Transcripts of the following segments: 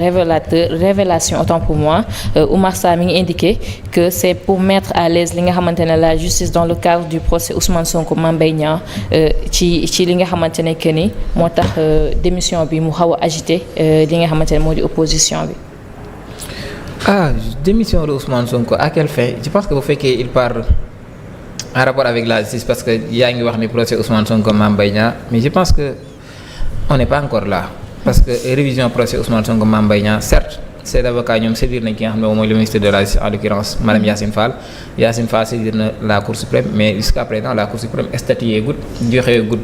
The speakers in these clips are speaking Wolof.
révélation autant pour moi Oumar Sarr mi ngi indiqué que c'est pour mettre à l'aise li nga xamante ne la justice dans le cadre du procès Ousmane Sonko Mame Mbaye Niang ci li nga xamante ne que ni moo tax démission bi mu xaw a agité li nga xamante ne moo di opposition bi. Démission de Ousmane Sonko à quelle fin? Je pense que bu fekkee il parle en rapport avec la justice parce que yaa ngi wax ni procès Ousmane Sonko Mame Mbaye Niang mais je pense que on n'est pas encore là. Parce que révision procès Ousmane Sonko Mame Mbaye Niang certes ces avocats ñoom saisir nañ ki nga xam ne moom mooy le ministre de la justice en l'occurrence madame Yacine Fall saisir na la Cour suprême mais jusqu'à présent la Cour suprême statué gut joxe gut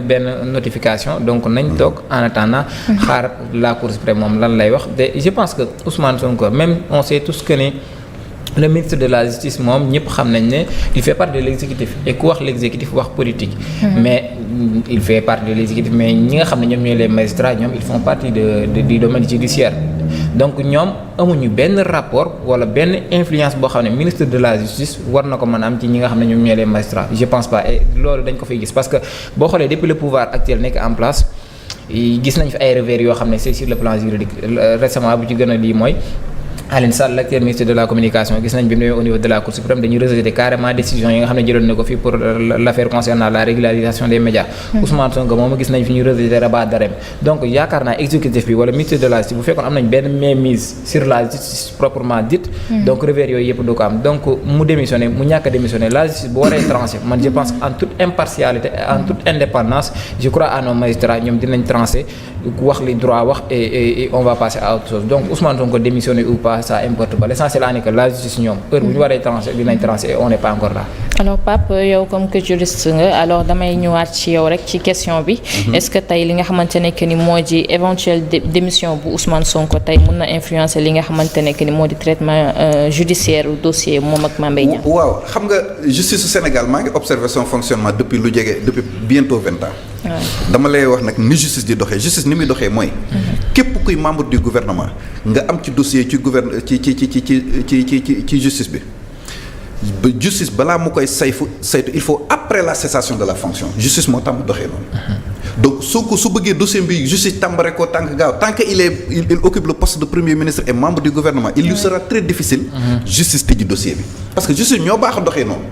benn notification donc nañ toog en attendant xaar la Cour suprême moom lan lay wax te je pense que Ousmane Sonko même on sait tous que ni le ministre de la justice moom ñëpp xam nañ ne il fait partie de l'exécutif et ku wax l'exécutif wax politique mais il fait partie de l'exécutif mais ñi nga xam ne ñoom ñooy les magistrats ñoom ils font partie du domaine judiciaire donc ñoom amuñu benn rapport wala benn influence boo xam ne ministre de la justice war na ko mën a am ci ñi nga xam ne ñoom ñooy les magistrats je pense pas et loolu dañ ko fay gis parce que boo xoolee depuis le pouvoir actuel nekk en place gis nañ fi ay revers yoo xam ne c'est sur le plan juridique récemment bu ci gën a lii mooy Aline Sall l'actuel ministre de la communication gis nañ bi mu au niveau de la Cour suprême dañuy rejeter carrément décision yi nga xam ne jëloon na ko fii pour l'affaire concernant la régularisation des médias. Ousmane Sonko moom gis nañ fi ñu rejeter rabat d'arrêt donc yaakaar naa exécutif bi wala ministre de la justice bu fekkoon am nañ benn mainmise sur la justice proprement dite. donc revers yooyu yëpp du ko am donc mu démissionné mu ñàkk a démissionné la justice bu waree trancher man je pense en toute impartialité en toute indépendance je crois à nos magistrats ñoom dinañ trancher wax li droit wax et on va passer à autre chose donc Ousmane Sonko démissionné ou pas ça importe pas l'essentiel est que la justice ñoom heure bu ñu waree trancher dinañ trancher et on n'est pas encore là. alors Pape yow comme que juriste nga alors damay ñëwaat ci yow rek ci question bi. est-ce que tey li nga xamante ne que ni moo di éventuelle démission bu Ousmane Sonko tey mën na influencer li nga xamante ne que ni moo di traitement judiciaire ou dossier moom ak Mame Mbaye Niang. waaw xam nga justice su Sénégal maa ngi observé son fonctionnement depuis bientôt 20 ans. dama lay wax nag ni justice di doxee justice ni muy doxee mooy. képp kuy membre du gouvernement nga am ci dossier ci justice bi ba justice balaa mu koy saytu il faut après la cessation de la fonction justice moo tax mu doxee noonu. donc su bëggee dossier bi justice tàmbare ko tànk gaaw tant que il occupe le poste de premier ministre et membre du gouvernement il lui sera très difficile. justice tëjji dossier bi parce que justice ñoo baax a doxee noonu.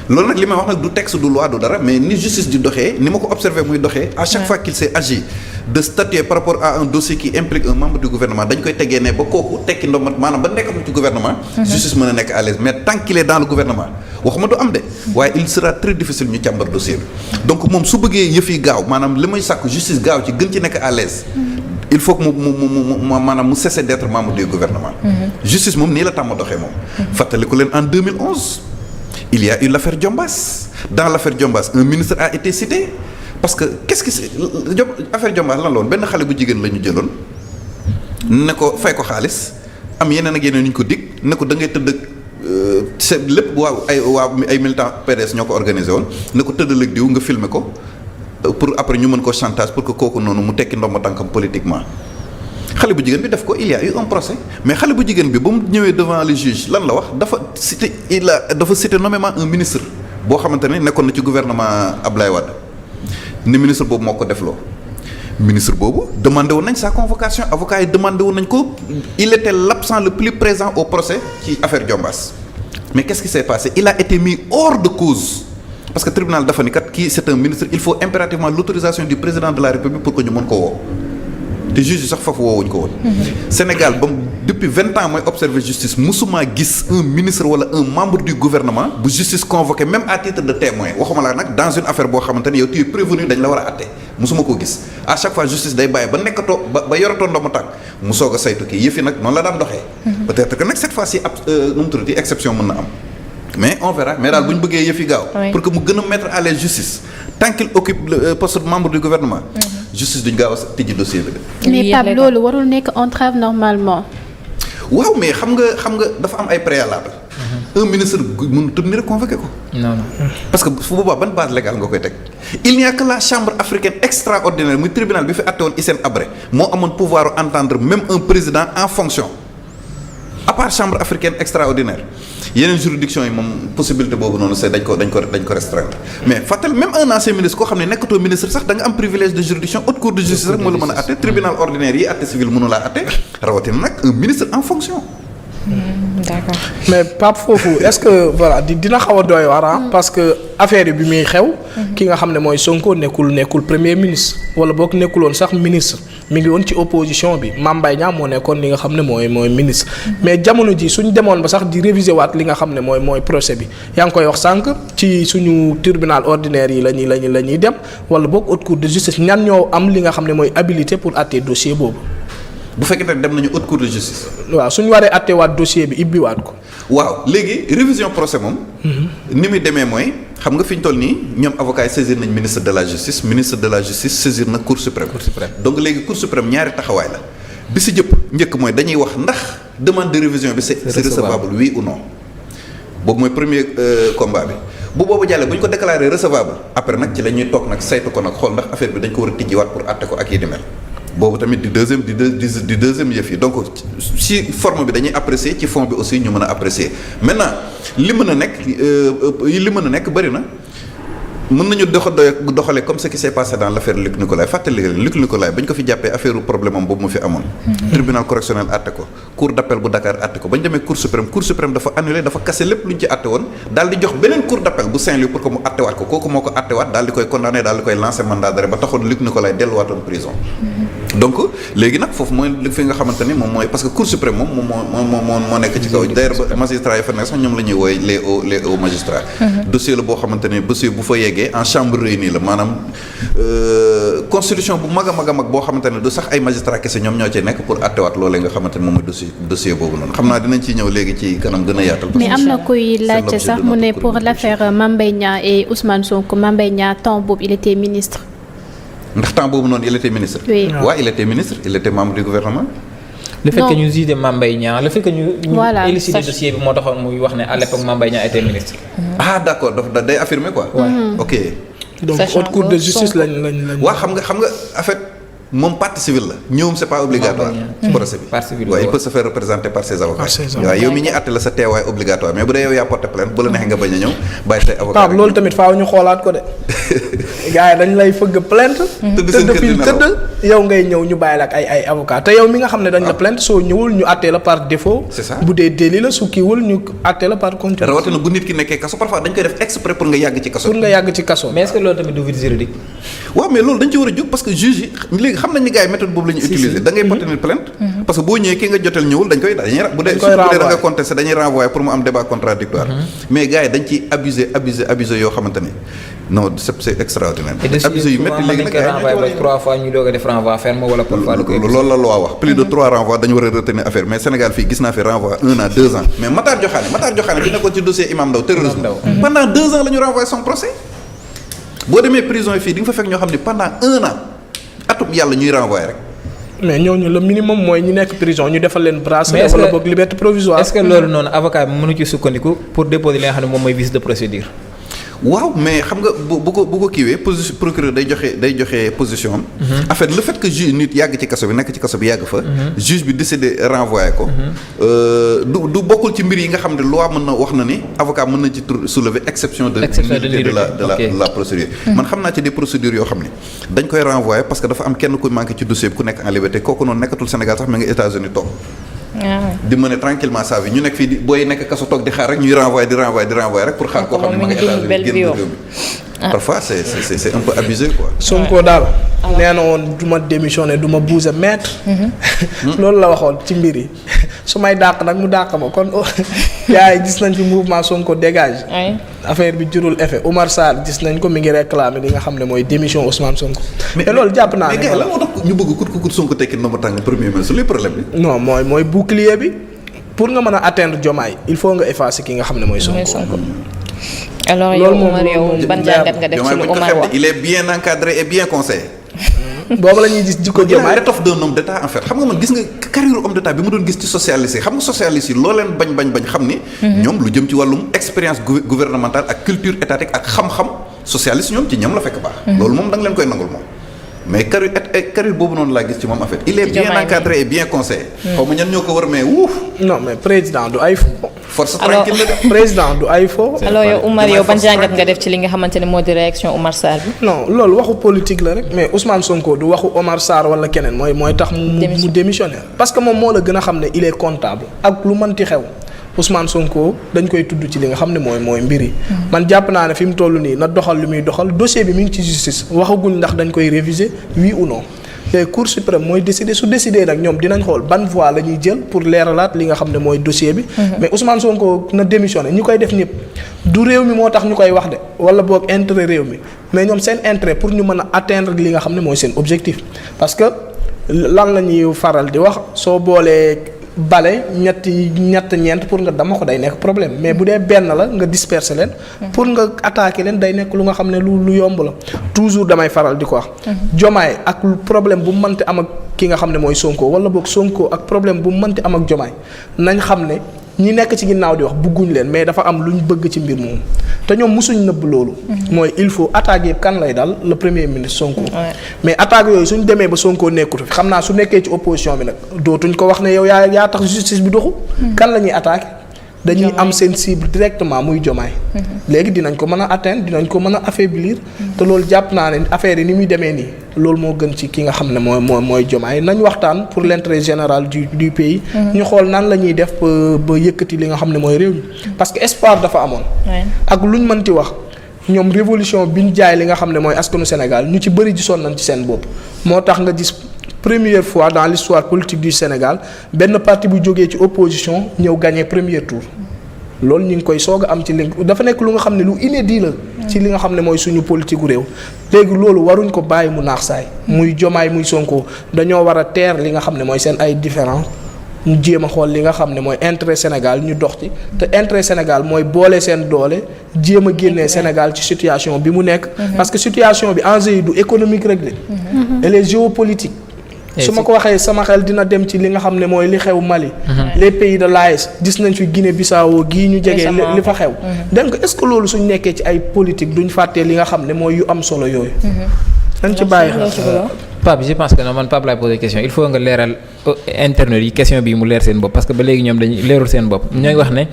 loolu nag li may wax nag du texte du loi du dara mais ni justice di doxee ni ma ko observé muy doxee à chaque fois qu'il s'est agi de statuer par rapport à un dossier qui implique un membre du gouvernement dañ koy teggee ne ba kooku tekki ndombat maanaam ba nekkatu ci gouvernement justice mën a nekk à l'aise mais tant qu'il est dans le gouvernement waxuma du am de waaye il sera très difficile ñu càmbar dossier bi donc moom su bëggee yëf yi gaaw maanaam li may sàkk justice gaaw ci gën ci nekk à l'aise il faut que mu cesser d'être membre du gouvernement justice moom nii la tàmm doxee moom fàttaliku leen en 2011 il y a eu l'affaire Diombas dans l'affaire Diombas un ministre a été cité parce que affaire Diombas lan la woon benn xale bu jigéen la ñu jëloon ne ko fay ko xaalis am yeneen ak yeneen ñu ko dig ne ko da ngay tëdd c'est lépp ay militants PDS ñoo ko organisé woon ne ko tëddal ak diw nga filmer ko pour après ñu mën ko chantage pour que kooku noonu mu tekki ndomba tànkam politiquement xale bu jigéen bi def ko il y a eu un procès mais xale bu jigéen bi ba mu ñëwee devant le juge lan la wax dafa cité nommément un ministre boo xamante ne nekkoon na ci gouvernement Ablaye Wade ni ministre boobu moo ko defloo ministre boobu demandé woon nañ sa convocation avocat yi demandé woon nañ ko il était l'absent le plus présent au procès ci affaire Diombas mais qu'est-ce qui s'est passé il a été mis hors de cause parce que tribunal dafa ni kat kii c'est un ministre il faut impérativement l'autorisation du président de la République pour que ñu mën ko woo te juge yi sax foofu woowuñ ko woon. Sénégal ba depuis 20 ans mooy observer justice musuma gis un ministre wala un membre du gouvernement bu justice convoqué même à titre de témoin waxuma la nag dans une affaire boo xamante ne yow tu es prévenu dañ la war a àtte musuma koo gis à chaque fois justice day bàyyi ba nekkatoo ba yoratoo ndomu tànk mu soog a saytu kii yëf yi nag noonu la daan doxee. peut-être que nag cette fois-ci nu mu tuddati exception mën na am. mais on verra mais daal bu ñu bëggee yëf yi gaaw. pour que mu gën a mettre à l'aise justice tant qu'il occupe le poste de membre du gouvernement. justice duñ gaaw a tijji dossier bi de. mais Pape loolu warul nekk entrave normalement. waaw mais xam nga dafa am ay préalable. un ministre mënut a convoqué ko. non. parce que fu boobaa ban base légale nga koy teg. il n'y a que la chambre africaine extraordinaire muy tribunal bi fi àtte woon Hissène Habré moo amoon pouvoir entendre même un président en fonction. à part chambre africaine extraordinaire yeneen juridiction yi moom possibilité boobu noonu c'est dañ ko restreindre mais fàttali même un ancien ministre koo xam ne nekkatoo ministre sax da nga am privilège de juridiction haute cour de justice rek moo la mën a atte tribunal ordinaire yi atte civil mënu laa atte rawatina nag un ministre en fonction. D'accord. mais Pape foofu est-ce que voilà dina xaw a doy waar parce que affaire bi muy xew. ki nga xam ne mooy Sonko nekkul premier ministre wala boog nekkuloon sax ministre mi ngi woon ci opposition bi Mame Mbaye Niang moo nekkoon li nga xam ne mooy ministre. mais jamono ji suñ demoon ba sax di réviser waat li nga xam ne mooy procès bi yaa ngi koy wax sànq ci suñu tribunal ordinaire yi la ñuy dem wala boog haute cour de justice ñan ñoo am li nga xam ne mooy habilité pour àtte dossier boobu. bu fekkee ne dem nañu haute cour de justice. waaw suñu waree àtteewaat dossier bi ibbiwaat ko. waaw léegi révision procès moom. ni muy demee mooy xam nga fi ñu toll nii ñoom avocats yi saisir nañ ministre de la justice saisir na cour suprême. donc léegi cour suprême ñaari taxawaay la bi si njëkk mooy dañuy wax ndax demande de révision bi c'est recevable oui ou non boobu mooy premier combat bi bu boobu jàllee bu ñu ko déclarer recevable après nag ci la ñuy toog nag saytu ko nag xool ndax affaire bi dañ ko war a tijjiwaat pour àtte ko ak yi di mel. boobu tamit di deuxième yëf yi donc ci forme bi dañuy apprécier ci fond bi aussi ñu mën a apprécier maintenant li mën a nekk bëri na mën nañu doxalee comme ce qui s'est passé dans l'affaire Luc Nicolaï fàttali leen Luc Nicolaï bañ ko fi jàppee affaire problème am boobu mu fi amoon. tribunal correctionnel àtte ko cour d'appel bu Dakar àtte ko bañ demee cour suprême dafa annulé dafa casser lépp lu ñu ci àtte woon daal di jox beneen cour d'appel bu Saint-Louis pour que mu àttewaat ko kooku moo ko àttewaat daal di koy condamné daal di koy lancer mandat d'arrêt ba taxoon Luc Nicolaï delluwaatoon prison. donc léegi nag foofu mooy li fi nga xamante ni moom mooy parce que cour suprême moom moo nekk ci kaw d'ailleurs ba magistrat yi fa nekk sax ñoom la ñuy wooye les hauts magistrats. dossier la boo xamante ni dossier bu fa yeggee en chambre réunie la maanaam constitution bu mag a mag boo xamante ne du sax ay magistrats kese ñoom ñoo ci nekk pour attewaat loolee nga xamante ni moom mooy dossier boobu noonu xam naa dinañ ciy ñëw léegi ci kanam gën a yaatal. mais am na kuy laajte sax mu ne pour l'affaire Mame Mbaye Niang et Ousmane Sonko Mame Mbaye Niang temps boobu il était ministre. ndax temps boobu noonu il était ministre. oui waaw il était ministre il était membre du gouvernement. le fait que ñu juge Mame Mbaye Niang le fait que ñu élucider dossier bi moo taxoon muy wax ne à l'époque Mame Mbaye Niang était ministre. ah d'accord dafa day affirmer quoi. ok. donc haute cour de justice lañ. waaw xam nga en fait moom partie civile la ñëwum c'est pas obligatoire. ci procès bi partie civile waaw il peut se faire représenter par ses avocats. waaw yow mi ñuy àtte la sa teewaay obligatoire mais bu dee yow yaa porté plainte bu la neexee nga bañ a ñëw bàyyi say avocat. loolu tamit faaw ñu xoolaat ko de. gars yi dañ lay fëgg plainte. tëdd fii tëdd yow ngay ñëw ñu bàyyi la ak ay avocat te yow mi nga xam ne dañ la plainte soo ñëwul ñu àttee la par défaut. c'est ça bu dee délit la su kiiwul ñu àttee la par continu. rawatina bu nit ki nekkee kaso parfois dañ koy def exprès pour nga yàgg ci kaso. mais est-ce que loolu tamit du vide juridique. waaw mais loolu dañ ci war a jóg parce que juge yi léegi xam nañ ni gars yi méthode boobu la ñuy utiliser da ngay porter plainte parce que boo ñëwee ki nga jotel ñëwul dañuy bu dee da nga contester dañuy renvoyer pour mu am débat contradictoire mais gars yi dañ ci abuser yoo xamante ni non c'est extraordinaire. abuser yu métti léegi nag gars yi 3 fois ñu doog a def renvoi ferme wala parfois loolu la loi wax plus de 3 renvois dañu war a retenir affaire mais Sénégal fii gis naa fi renvoi 1 an 2 ans mais Matar Diokhane bi nekkoon ci dossier Imam Ndao terrorisme pendant 2 ans la ñu renvoyé son procès boo demee prison yi fii di nga fa fekk ñoo xam ne pendant 1 an atum yàlla ñuy renvoyé rek. mais ñooñu le minimum mooy ñu nekk prison ñu defal leen bracelet wala boog liberté provisoire. est-ce que loolu noonu avocat bi mënu ci sukkandiku pour déposer li nga xam ne moom mooy vice de procédure. waaw mais xam nga bu ko kiiwee procureur day joxe position am. en fait le fait que juge nit yàgg ci kaso bi nekk ci kaso bi yàgg fa. juge bi décidé renvoyer ko. du bokkul ci mbir yi nga xam ne loi mën na wax na ni avocat mën na ci soulever exception de la procédure. man xam naa ci des procédures yoo xam ne dañ koy renvoyer parce que dafa am kenn ku manqué ci dossier bi ku nekk en liberté kooku noonu nekkatul Sénégal sax ma ngi États-Unis toog. di mener tranquillement sa vie ñu nekk fii booy nekk kaso toog di xaar rek ñuy renvoyer rek pour xaar koo xam ne ma nga États-Unis génn réew mi parfois c'est un peu abusé quoi. Sonko daal nee na woon du ma démissionner du ma bouger maître. loolu la waxoon ci mbir yi su may dàq nag mu dàq ma kon gars yi gis nañ fi mouvement Sonko dégage. affaire bi jurul effet Omar Sarr gis nañ ko mi ngi réclamer li nga xam ne mooy démission Ousmane Sonko. mais loolu jàpp naa ne. mais gars la moo tax ñu bëgg kut Sonko tekki ndomba tàng premier ministre luy problème bi. non mooy bouclier bi pour nga mën a atteindre Diomaye il faut nga effacer ki nga xam ne mooy Sonko. alors yow Omar yow ban jàngat nga def ci lu Omar wax il est bien encadré et bien conseillé. boobu la ñuy gis jikko Diomaye l'étoffe d'un homme d'état en fait xam nga man gis nga carrière homme d'état bi ma doon gis ci socialiste yi xam nga socialiste yi loo leen bañ xam ni. ñoom lu jëm ci wàllum expérience gouvernementale ak culture étatique ak xam-xam socialiste ñoom ci ñoom la fekk baax. loolu moom da nga leen koy nangul moom. mais carrière boobu noonu laa gis ci moom en fait. il est bien encadré et bien conseillé. xaw ma ñan ñoo ko war mais wuuf. non mais président du ay fo. force tranquille la président du ay fo. alors yow Oumar yow ban jàngat nga def ci li nga xamante ne moo di réaction Oumar Sarr bi. non loolu waxu politique la rek mais Ousmane Sonko du waxu Omar Sarr wala keneen mooy tax mu démissionner parce que moom moo la gën a xam ne il est comptable ak lu mënti xew Ousmane Sonko dañ koy tudd ci li nga xam ne mooy mbir yi. man jàpp naa ne fi mu toll nii na doxal li muy doxal dossier bi mi ngi ci justice waxaguñ ndax dañ koy réviser oui ou non. te Cour suprême mooy décider su décider nag ñoom dinañ xool ban voie la ñuy jël pour leeralaat li nga xam ne mooy dossier bi. mais Ousmane Sonko na démissionné ñi koy def ñëpp du réew mi moo tax ñu koy wax de wala boog intérêt réew mi mais ñoom seen intérêt pour ñu mën a atteindre li nga xam ne mooy seen objectif. parce que lan la ñuy faral di wax soo boolee bale ñett ñeent pour nga dama ko day nekk problème mais bu dee benn la nga disperser leen. pour nga attaquer leen day nekk lu nga xam ne lu yomb la. toujours damay faral di ko wax. Jomaay ak problème bu mënti am ak ki nga xam ne mooy Sonko wala boog Sonko ak problème bu mënti am ak Jomaay nañ xam ne ñi nekk ci ginnaaw di wax bugguñ leen mais dafa am lu ñu bëgg ci mbir moomu te ñoom mosuñ nëbb loolu. mooy il faut attaquer kan lay dal le premier ministre Sonko. mais attaque yooyu suñ demee ba Sonko nekkut fi xam naa su nekkee ci opposition bi nag dootuñ ko wax ne yow yaa tax justice bi doxul. kan la ñuy attaquer. dañuy am seen cible directement muy Jomaay. léegi dinañ ko mën a atteindre dinañ ko mën a affaiblir. te loolu jàpp naa ne affaire yi ni muy demee nii loolu moo gën ci ki nga xam ne mooy Jomaay nañ waxtaan pour l'intérêt général du pays. ñu xool nan la ñuy def ba yëkkati li nga xam ne mooy réew mi. parce que espoir dafa amoon. ak luñ mënti wax ñoom révolution bi ñu jaay li nga xam ne mooy askanu Sénégal ñu ci bëri gisoon nañ ci seen bopp moo tax nga gis. première fois dans l'histoire politique du Sénégal benn parti bu jógee ci opposition ñëw gagné premier tour loolu ñu ngi koy soog a am ci li dafa nekk lu nga xam ne lu inédit la. ci li nga xam ne mooy suñu politique gu réew. léegi loolu waruñ ko bàyyi mu naax saay muy Jomaay muy Sonko dañoo war a teer li nga xam ne mooy seen ay différends ñu jéem a xool li nga xam ne mooy intérêt Sénégal ñu dox ci te intérêt Sénégal mooy boole seen doole jéem a génnee Sénégal ci situation bi mu nekk. parce que situation bi enjeu yi du économique rek de. elle est géopolitique. su ma ko waxee sama xel dina dem ci li nga xam ne mooy li xew Mali. les pays de l'AES gis nañ fi Guinée-Bissau gii ñu jege li fa xew. donc est-ce que loolu suñ nekkee ci ay politique duñ fàttee li nga xam ne mooy yu am solo yooyu. dañ ci bàyyi xel. Pape je pense que non man Pape laay poser question il faut nga leeral internet yi question bi mu leer seen bopp parce que ba léegi ñoom dañuy leerul seen bopp ñooy wax ne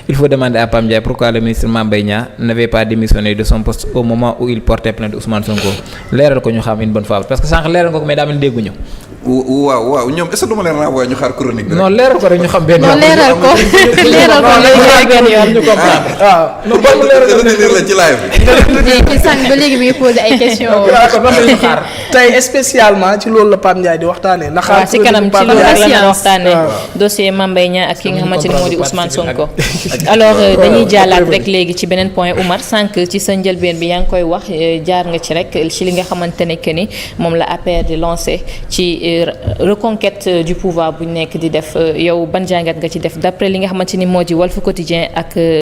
il faut demander à Pape Ndiaye pourquoi le ministre Mame Mbaye Niang n'avait pas démissionné de son poste au moment où il portait plainte Ousmane Sonko leeral ko ñu xam une bonne fois parce que sànq leeral nga ko mais daa mel dégguñu. waaw ñoom est-ce que duma leen renvoyer ñu xaar chronique bi. non leeral ko rek ñu xam benn yoon. non leeral ko benn yoon ñu comprendre. waaw non boobu leeral la ci live bi. mais ki sànq ba léegi mi ngi posé ay questions. tey spécialement ci loolu la Pape Ndiaye di waxtaanee. na xaar ci kanam ci loolu rek la ñu waxtaanee. dossier Mame Mbaye Niang ak ki nga xamante ni moo di Ousmane Sonko. alors dañuy jàllaat rek léegi ci beneen point Oumar sànq ci sa njëlbeen bi yaa ngi koy wax jaar nga ci rek ci li nga xamante ne que ni moom la APR di lancé ci reconquête du pouvoir bu ñu nekk di def yow ban jàngat nga ci def d'après li nga xamante ni moo di Walf Quotidien ak.